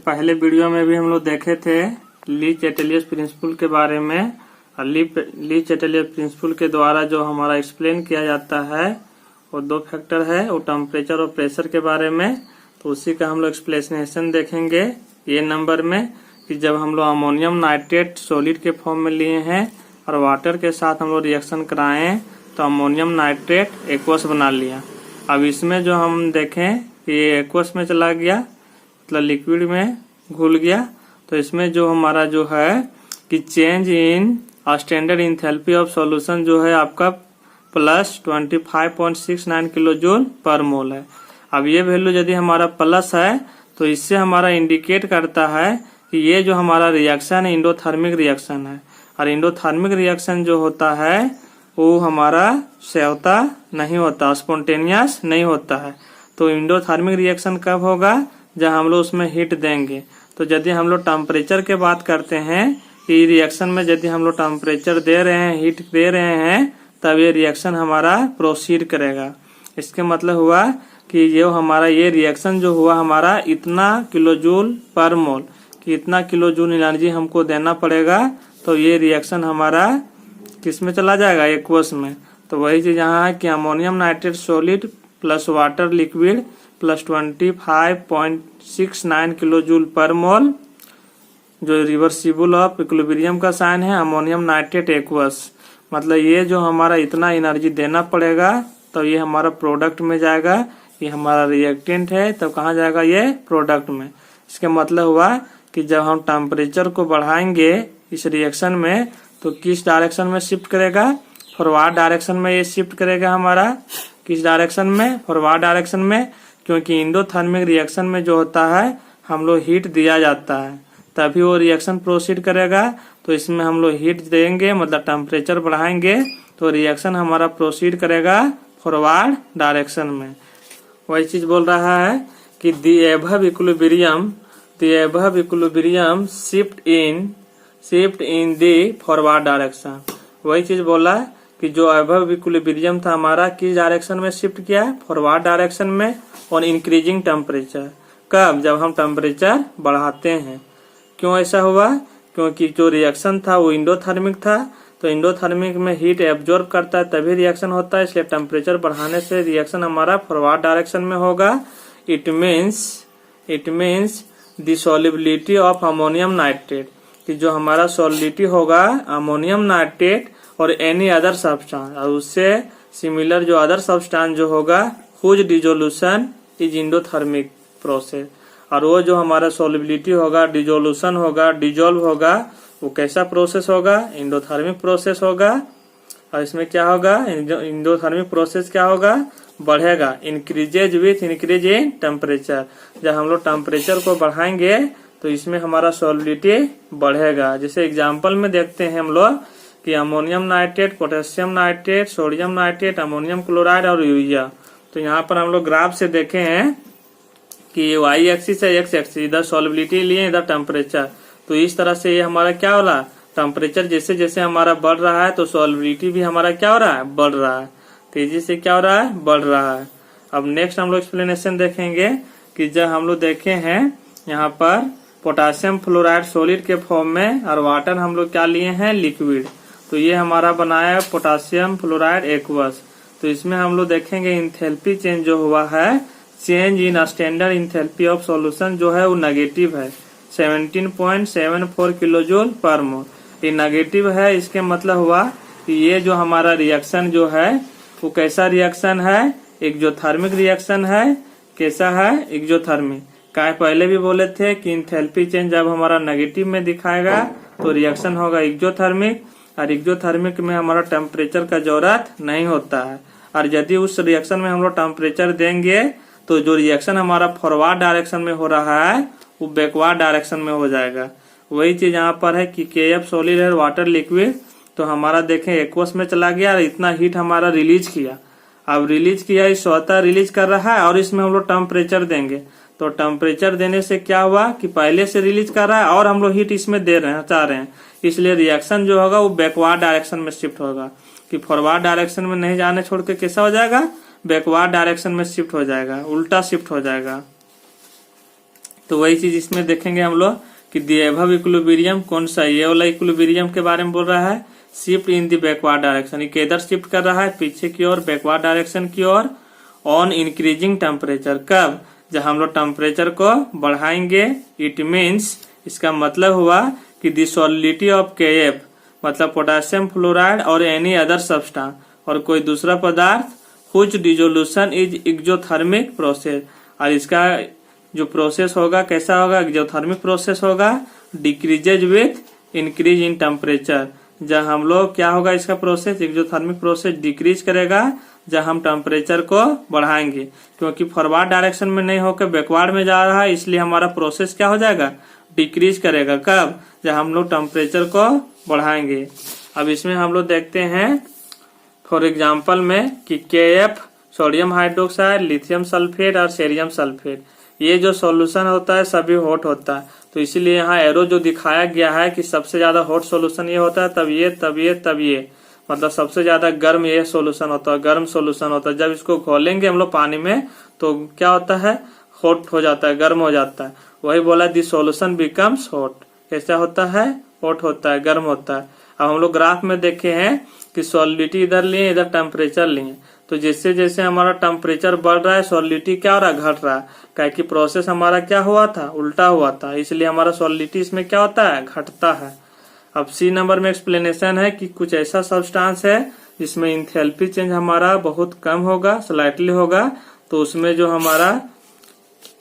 पहले वीडियो में भी हम लोग देखे थे ली चैटलियस प्रिंसिपल के बारे में। और ली चैटलियस प्रिंसिपल के द्वारा जो हमारा एक्सप्लेन किया जाता है वो दो फैक्टर है, वो टेम्परेचर और प्रेशर के बारे में। तो उसी का हम लोग एक्सप्लेनेशन देखेंगे ये नंबर में कि जब हम लोग अमोनियम नाइट्रेट सॉलिड के फॉर्म में लिए हैं और वाटर के साथ हम लोग रिएक्शन कराएं तो अमोनियम नाइट्रेट एक्वस बना लिया। अब इसमें जो हम देखें कि ये एक्वस में चला गया, मतलब लिक्विड में घुल गया, तो इसमें जो हमारा जो है कि change in standard enthalpy of solution जो है आपका प्लस 25.69 किलो जूल पर मोल है। अब ये वैल्यू यदि हमारा प्लस है तो इससे हमारा इंडिकेट करता है कि ये जो हमारा रिएक्शन है इंडोथर्मिक रिएक्शन है। और इंडोथर्मिक रिएक्शन जो होता है वो हमारा सेवता नहीं होता, स्पॉन्टेनियस नहीं होता है। तो इंडोथर्मिक रिएक्शन कब होगा? जब हम लोग उसमें हीट देंगे। तो यदि हम लोग टेम्परेचर के बात करते हैं कि रिएक्शन में यदि हम लोग टेम्परेचर दे रहे हैं, हीट दे रहे हैं, तब ये रिएक्शन हमारा प्रोसीड करेगा। इसके मतलब हुआ कि जो हमारा ये रिएक्शन जो हुआ हमारा इतना किलो जूल पर मोल कि इतना किलो जूल एनर्जी हमको देना पड़ेगा, तो ये रिएक्शन हमारा किस में चला जाएगा? एक्वस में। तो वही चीज यहाँ है कि ammonium nitrate solid plus water liquid plus 25.69 kilo joule per mole, जो रिवर्सिबल ऑफ इक्विलिब्रियम का साइन है, अमोनियम नाइट्रेट एक्वस। मतलब ये जो हमारा इतना एनर्जी देना पड़ेगा तो ये हमारा प्रोडक्ट में जाएगा। ये हमारा रिएक्टेंट है, तो कहाँ जाएगा? ये प्रोडक्ट में। इसके मतलब हुआ कि जब हम टेम्परेचर को बढ़ाएंगे इस रिएक्शन में तो किस डायरेक्शन में शिफ्ट करेगा? फॉरवर्ड डायरेक्शन में ये शिफ्ट करेगा हमारा। किस डायरेक्शन में? फॉरवर्ड डायरेक्शन में। क्योंकि इंडोथर्मिक रिएक्शन में जो होता है हम लोग हीट दिया जाता है तभी वो रिएक्शन प्रोसीड करेगा। तो इसमें हम लोग हीट देंगे, मतलब टेम्परेचर बढ़ाएंगे, तो रिएक्शन हमारा प्रोसीड करेगा फॉरवर्ड डायरेक्शन में। वही चीज बोल रहा है कि the above equilibrium shift in the forward direction. वही चीज बोला कि जो एबव इक्विलिब्रियम था हमारा किस डायरेक्शन में शिफ्ट किया है? फॉरवर्ड डायरेक्शन में। और इंक्रीजिंग टेम्परेचर कब? जब हम टेम्परेचर बढ़ाते हैं। क्यों ऐसा हुआ? क्योंकि जो रिएक्शन था वो इंडोथर्मिक था, तो इंडोथर्मिक में हीट एब्जॉर्ब करता है तभी रिएक्शन होता है, इसलिए टेम्परेचर बढ़ाने से रिएक्शन हमारा फॉरवर्ड डायरेक्शन में होगा। It means the solubility of ammonium nitrate, कि जो हमारा सॉल्युबिलिटी होगा अमोनियम नाइट्रेट और एनी अदर सब्सटेंस, और उससे सिमिलर जो अदर सब्सटेंस जो होगा whose dissolution is endothermic process. और वो जो हमारा सॉल्युबिलिटी होगा, डिसोल्यूशन होगा, डिजोल्व होगा, वो कैसा प्रोसेस होगा? इंडोथर्मिक प्रोसेस होगा। और इसमें क्या होगा? इंडोथर्मिक प्रोसेस क्या होगा? बढ़ेगा, increases with increase in temperature. जब हम लोग टेम्परेचर को बढ़ाएंगे तो इसमें हमारा सॉल्युबिलिटी बढ़ेगा। जैसे एग्जाम्पल में देखते हैं हम लोग कि ammonium nitrate, potassium nitrate, sodium nitrate, ammonium chloride और यूरिया। तो यहाँ पर हम लोग ग्राफ से देखे हैं कि वाई एक्सिस है, एक्स एक्सिस, इधर सॉल्युबिलिटी लिए, इधर टेम्परेचर। तो इस तरह से ये हमारा क्या हो रहा है? टेम्परेचर जैसे जैसे हमारा बढ़ रहा है तो सॉल्युबिलिटी भी हमारा क्या हो रहा है? बढ़ रहा है। तेजी से क्या हो रहा है? बढ़ रहा है। अब नेक्स्ट हम लोग एक्सप्लेनेशन देखेंगे कि जब हम लोग देखे हैं यहाँ पर पोटेशियम फ्लोराइड सॉलिड के फॉर्म में और वाटर हम लोग क्या लिए हैं? लिक्विड। तो ये हमारा बनाया है पोटेशियम फ्लोराइड एक्वस। तो इसमें हम लोग देखेंगे इंथैल्पी चेंज जो हुआ है, change in standard enthalpy of solution जो है वो नेगेटिव है, 17.74 किलो जूल पर मोल। ये नेगेटिव है, इसके मतलब हुआ कि ये जो हमारा रिएक्शन जो है वो कैसा रिएक्शन है? एक्सोथर्मिक रिएक्शन है। कैसा है? एक्सोथर्मिक। क्या पहले भी बोले थे कि इंथैल्पी चेंज जब हमारा नेगेटिव में दिखाएगा तो रिएक्शन होगा एक्सोथर्मिक, और एक्सोथर्मिक में हमारा टेम्परेचर का जरूरत नहीं होता है। और यदि उस रिएक्शन में हम लोग टेम्परेचर देंगे तो जो रिएक्शन हमारा फॉरवर्ड डायरेक्शन में हो रहा है वो बैकवर्ड डायरेक्शन में हो जाएगा। वही चीज यहाँ पर है कि केएफ सॉलिड है, वाटर लिक्विड, तो हमारा देखें एक्वस में चला गया और इतना हीट हमारा रिलीज किया। अब रिलीज किया, इस स्वतः रिलीज कर रहा है और इसमें हम लोग टेम्परेचर देंगे। तो टेम्परेचर देने से क्या हुआ कि पहले से रिलीज कर रहा है और हम लोग हीट इसमें दे रहे हैं, चाह रहे हैं, इसलिए रिएक्शन जो होगा वो बैकवर्ड डायरेक्शन में शिफ्ट होगा। कि फॉरवर्ड डायरेक्शन में नहीं जाने छोड़ के कैसा हो जाएगा? बैकवर्ड डायरेक्शन में शिफ्ट हो जाएगा, उल्टा शिफ्ट हो जाएगा। तो वही चीज इसमें देखेंगे हम लोग कि द एबव इक्विलिब्रियम कौन सा, ये वाला इक्विलिब्रियम के बारे में बोल रहा है, shift in the backward direction, ये किधर शिफ्ट कर रहा है, पीछे की ओर, बैकवर्ड डायरेक्शन की ओर, ऑन इंक्रीजिंग टेम्परेचर, कब, जब हम लोग टेम्परेचर को बढ़ाएंगे। इट मीन्स, इसका मतलब हुआ कि द सॉलिडिटी ऑफ KF मतलब पोटेशियम फ्लोराइड और एनी अदर सब्सटेंस और कोई दूसरा पदार्थ whose dissolution is exothermic process, और इसका जो प्रोसेस होगा कैसा होगा, एक्सोथर्मिक प्रोसेस होगा, decreases with increase in temperature, जब हम लोग क्या होगा इसका प्रोसेस, एक्सोथर्मिक प्रोसेस डिक्रीज करेगा जब हम टेम्परेचर को बढ़ाएंगे, क्योंकि फॉरवर्ड डायरेक्शन में नहीं होकर बैकवर्ड में जा रहा है, इसलिए हमारा प्रोसेस क्या हो जाएगा, डिक्रीज करेगा, कब, जब हम लोग टेम्परेचर को बढ़ाएंगे। अब इसमें हम लोग देखते हैं फॉर एग्जांपल में कि KF sodium hydroxide, lithium sulphate और सेरियम सल्फेट, ये जो सॉल्यूशन होता है सभी हॉट होता है, तो इसीलिए यहाँ एरो जो दिखाया गया है कि सबसे ज्यादा हॉट सॉल्यूशन ये होता है, तब ये तब ये तब ये, मतलब सबसे ज्यादा गर्म ये सॉल्यूशन होता है, गर्म सॉल्यूशन होता है। जब इसको घोलेंगे हम लोग पानी में तो क्या होता है, हॉट हो जाता है, गर्म हो जाता है, वही बोला दी सॉल्यूशन बिकम्स हॉट, कैसा होता है, हॉट होता है, गर्म होता है। अब हम लोग ग्राफ में देखे हैं कि सॉलिडिटी इधर लिए, इधर टेम्परेचर लिए, तो जैसे जैसे हमारा टेम्परेचर बढ़ रहा है सॉलिडिटी क्या हो रहा है, घट रहा है, क्या कि प्रोसेस हमारा क्या हुआ था, उल्टा हुआ था, इसलिए हमारा सॉलिडिटी इसमें क्या होता है, घटता है। अब C नंबर में एक्सप्लेनेशन है कि कुछ ऐसा सब्सटेंस है जिसमें इंथैल्पी चेंज हमारा बहुत कम होगा, स्लाइटली होगा, तो उसमें जो हमारा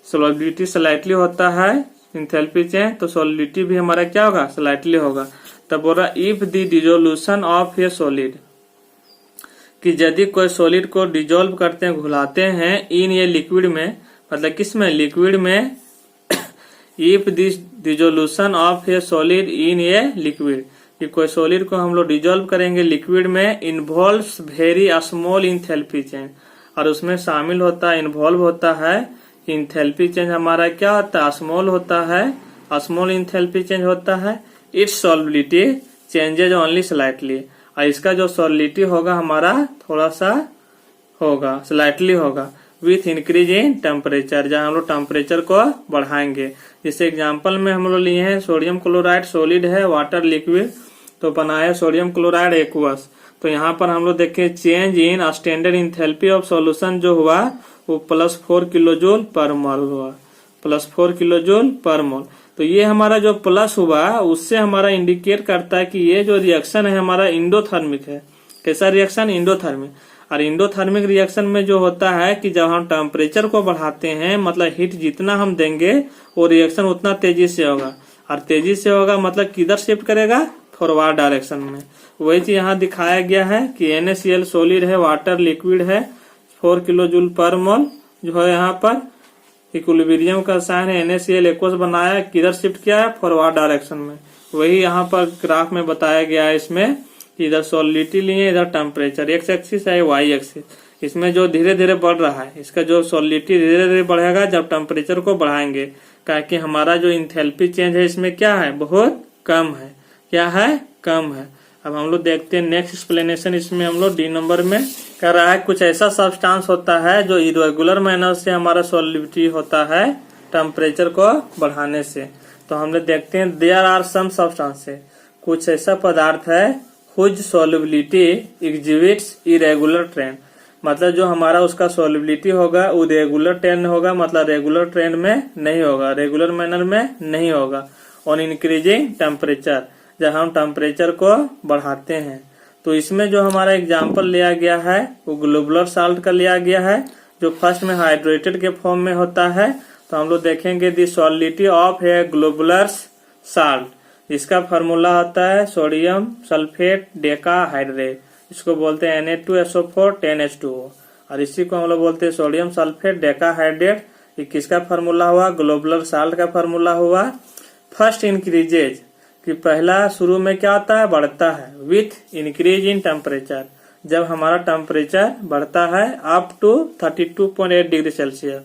सॉलिडिटी स्लाइटली होता है, इंथैल्पी चेंज, तो सॉलिडिटी भी हमारा क्या होगा, स्लाइटली होगा। तब बोल रहा if the dissolution of A solid, कि यदि कोई सॉलिड को डिजोल्व करते हैं, घुलाते हैं, इन ये लिक्विड में, मतलब किस में, लिक्विड में, if this dissolution of A solid in a liquid, कि कोई सॉलिड को हम लोग डिजोल्व करेंगे लिक्विड में, involves very small enthalpy change, और उसमें शामिल होता है, इन्वॉल्व होता है, इंथैल्पी चेंज हमारा क्या होता है, स्मॉल होता है, स्मॉल इंथैल्पी चेंज होता है, it's solubility changes only slightly, और इसका जो सॉलिबिलिटी होगा हमारा थोड़ा सा होगा, स्लाइटली होगा, विथ इंक्रीज इन टेम्परेचर, जहां हम लोग टेम्परेचर को बढ़ाएंगे। जैसे एग्जांपल में हम लोग लिए हैं सोडियम क्लोराइड सॉलिड है, वाटर लिक्विड, तो बना है सोडियम क्लोराइड एक्वस, तो यहाँ पर हम लोग देखें change in standard enthalpy of solution जो हुआ वो +4 किलोजूल पर मोल हुआ, +4 किलोजूल पर मोल। तो ये हमारा जो प्लस हुआ उससे हमारा इंडिकेट करता है कि ये जो रिएक्शन है हमारा इंडोथर्मिक है। कैसा रिएक्शन, इंडोथर्मिक। और इंडोथर्मिक रिएक्शन में जो होता है कि जब हम टेम्परेचर को बढ़ाते हैं, मतलब हीट जितना हम देंगे वो रिएक्शन उतना तेजी से होगा, और तेजी से होगा मतलब किधर शिफ्ट करेगा, फॉरवर्ड डायरेक्शन में। वही चीज यहाँ दिखाया गया है कि NaCl सॉलिड है, वाटर लिक्विड है, 4 किलोजूल पर मोल जो है, यहाँ पर इक्विलिब्रियम का साइन है, NaCl एक्वस बनाया, किधर शिफ्ट किया है, फॉरवर्ड डायरेक्शन में। वही यहाँ पर ग्राफ में बताया गया है इसमें, इधर सॉलिडिटी लिए, इधर टेम्परेचर, एक्स एक्सिस है, वाई एक्सिस। इसमें जो धीरे धीरे बढ़ रहा है, इसका जो सॉलिडिटी धीरे धीरे बढ़ेगा जब टेम्परेचर को बढ़ाएंगे, क्योंकि हमारा जो इंथैल्पी चेंज है इसमें क्या है, बहुत कम है, क्या है, कम है। अब हम लोग देखते हैं नेक्स्ट एक्सप्लेनेशन, इसमें हम लोग D नंबर में कर रहा है, कुछ ऐसा सब्सटेंस होता है जो इरेगुलर मैनर से हमारा सॉलिडिटी होता है टेम्परेचर को बढ़ाने से। तो हम लोग देखते हैं देयर आर सम सब्सटेंसेस, कुछ ऐसा पदार्थ है whose solubility exhibits irregular trend, मतलब जो हमारा उसका सॉल्युबिलिटी होगा वो रेगुलर ट्रेंड होगा, मतलब रेगुलर ट्रेंड में नहीं होगा, रेगुलर मैनर में नहीं होगा, ऑन इंक्रीजिंग टेम्परेचर, जब हम टेम्परेचर को बढ़ाते हैं। तो इसमें जो हमारा एग्जाम्पल लिया गया है वो ग्लोबुलर साल्ट का लिया गया है, जो फर्स्ट में हाइड्रेटेड के फॉर्म में होता है। तो हम लोग देखेंगे the solidity of a globular salt, इसका फार्मूला होता है सोडियम सल्फेट डेकाहाइड्रेट, इसको बोलते हैं Na2SO4 10H2O, और इसी को हम लोग बोलते हैं सोडियम सल्फेट डेकाहाइड्रेट। ये किसका फार्मूला हुआ, ग्लोबुलर साल्ट का फार्मूला हुआ। फर्स्ट इंक्रीजेज, कि पहला शुरू में क्या होता है, बढ़ता है, विथ इंक्रीज इन टेम्परेचर, जब हमारा टेम्परेचर बढ़ता है अप टू 32.8 डिग्री सेल्सियस,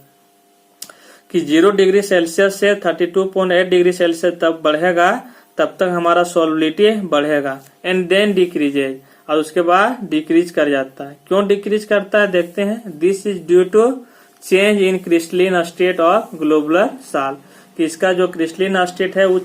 कि 0 डिग्री सेल्सियस से 32.8 डिग्री सेल्सियस तब बढ़ेगा, तब तक हमारा सॉल्युबिलिटी बढ़ेगा, एंड देन डिक्रीजेज, और उसके बाद डिक्रीज कर जाता है। क्यों डिक्रीज करता है देखते हैं, this is due to change in crystalline state of globular salt, कि कि इसका जो क्रिस्टलिन स्टेट है वो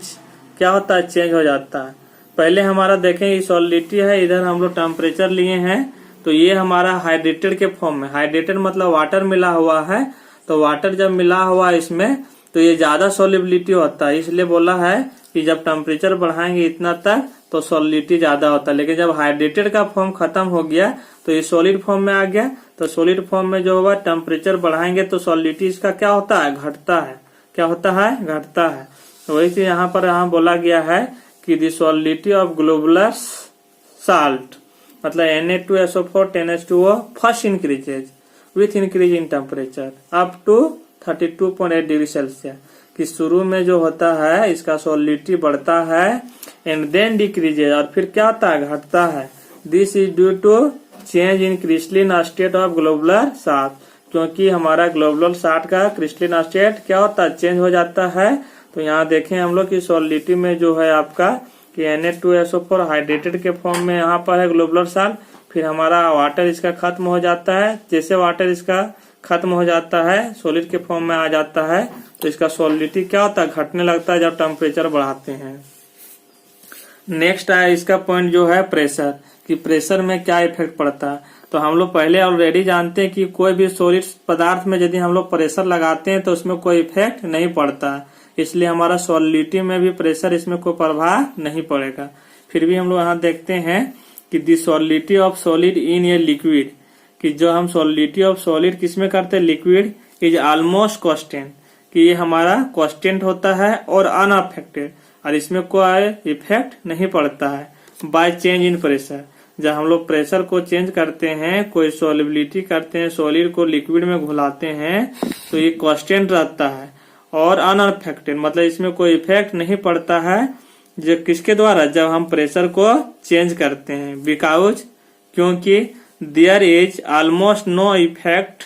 क्या होता है, चेंज हो जाता है। पहले हमारा देखें ये सॉलिडिटी है, इधर हम लोग टेम्परेचर लिए हैं, तो ये हमारा हाइड्रेटेड के फॉर्म में, हाइड्रेटेड मतलब वाटर मिला हुआ है, तो वाटर जब मिला हुआ है इसमें तो ये ज्यादा सॉलिबिलिटी होता है, इसलिए बोला है कि जब टेम्परेचर बढ़ाएंगे इतना तक तो सॉलिडिटी ज्यादा होता है। लेकिन जब हाइड्रेटेड का फॉर्म खत्म हो गया तो ये सॉलिड फॉर्म में आ गया, तो सॉलिड फॉर्म में जो होगा टेम्परेचर बढ़ाएंगे तो सॉलिडिटी इसका क्या होता है, घटता है। क्या होता है, घटता है। तो वही चीज यहाँ पर बोला गया है कि the solidity of globular salt मतलब Na2SO4 10H2O first increases with increase in temperature up to 32.8 degree Celsius, कि शुरू में जो होता है इसका सॉलिडिटी बढ़ता है एंड देन डिक्रीजेज, और फिर क्या होता है, घटता है। This is due to change in crystalline state of globular salt, क्योंकि हमारा ग्लोबुलर साल्ट का क्रिस्टलिन स्टेट क्या होता है, चेंज हो जाता है। तो यहाँ देखें हम लोग की सॉलिडिटी में जो है आपका कि Na2SO4 हाइड्रेटेड के फॉर्म में यहाँ पर है ग्लोबुलर साल्ट, फिर हमारा वाटर इसका खत्म हो जाता है। जैसे वाटर इसका खत्म हो जाता है, सॉलिड के फॉर्म में आ जाता है, तो इसका सॉलिडिटी क्या होता है, घटने लगता है जब टेम्परेचर बढ़ाते हैं। नेक्स्ट है इसका पॉइंट जो है प्रेशर, कि प्रेशर में क्या इफेक्ट पड़ता है। तो हम लोग पहले ऑलरेडी जानते हैं कि कोई भी सॉलिड पदार्थ में यदि हम लोग प्रेशर लगाते हैं तो उसमें कोई इफेक्ट नहीं पड़ता है, इसलिए हमारा सॉलिडिटी में भी प्रेशर इसमें कोई प्रभाव नहीं पड़ेगा। फिर भी हम लोग यहाँ देखते हैं कि the solidity of solid in a liquid, कि जो हम सॉलिडिटी ऑफ सॉलिड किसमें करते हैं, लिक्विड, इज ऑलमोस्ट कांस्टेंट, कि ये हमारा कांस्टेंट होता है और अनअफेक्टेड, और इसमें कोई इफेक्ट नहीं पड़ता है बाय चेंज इन प्रेशर। जब हम लोग प्रेशर को चेंज करते हैं, कोई सॉलिबिलिटी करते हैं, सॉलिड को लिक्विड में घुलाते हैं, तो ये कांस्टेंट रहता है और अनअफेक्टेड मतलब इसमें कोई इफेक्ट नहीं पड़ता है। जो किसके द्वारा, जब हम प्रेशर को चेंज करते हैं, बिकॉज क्योंकि there is almost no effect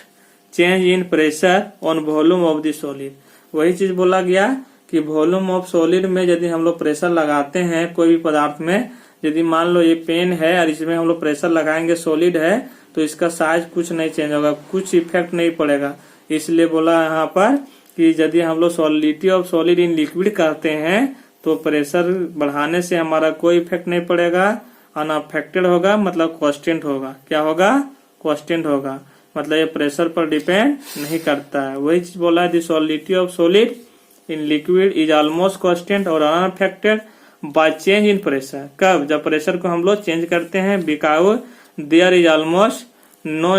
change in pressure on volume of the solid. वही चीज बोला गया कि वॉल्यूम ऑफ सॉलिड में यदि हम लोग प्रेशर लगाते हैं कोई भी पदार्थ में, यदि मान लो ये पेन है और इसमें हम लोग प्रेशर लगाएंगे, सॉलिड है, तो इसका साइज कुछ नहीं चेंज होगा, कुछ इफेक्ट नहीं पड़ेगा। इसलिए बोला यहाँ पर कि यदि हम लोग solidity of solid in liquid करते हैं तो प्रेशर बढ़ाने से हमारा कोई इफेक्ट नहीं पड़ेगा, अनअफेक्टेड होगा, मतलब कांस्टेंट होगा। क्या होगा, कांस्टेंट होगा, मतलब ये प्रेशर पर डिपेंड नहीं करता है। वही चीज बोला है, the solidity of solid in liquid is almost constant और unaffected by change in pressure. कब, जब प्रेशर को हम लोग चेंज करते हैं, because there is almost no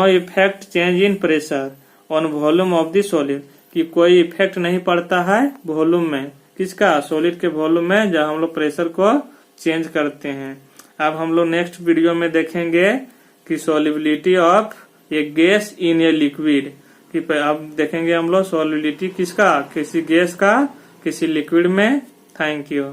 effect change in pressure on volume of the solid, कि कोई इफेक्ट नहीं पड़ता है वॉल्यूम में, किसका, सॉलिड के वॉल्यूम में, जब हम लोग प्रेशर को चेंज करते हैं। अब हम लोग नेक्स्ट वीडियो में देखेंगे कि solubility of A gas in a liquid, कि अब देखेंगे हम लोग सॉलिबिलिटी किसका, किसी गैस का किसी लिक्विड में। Thank you.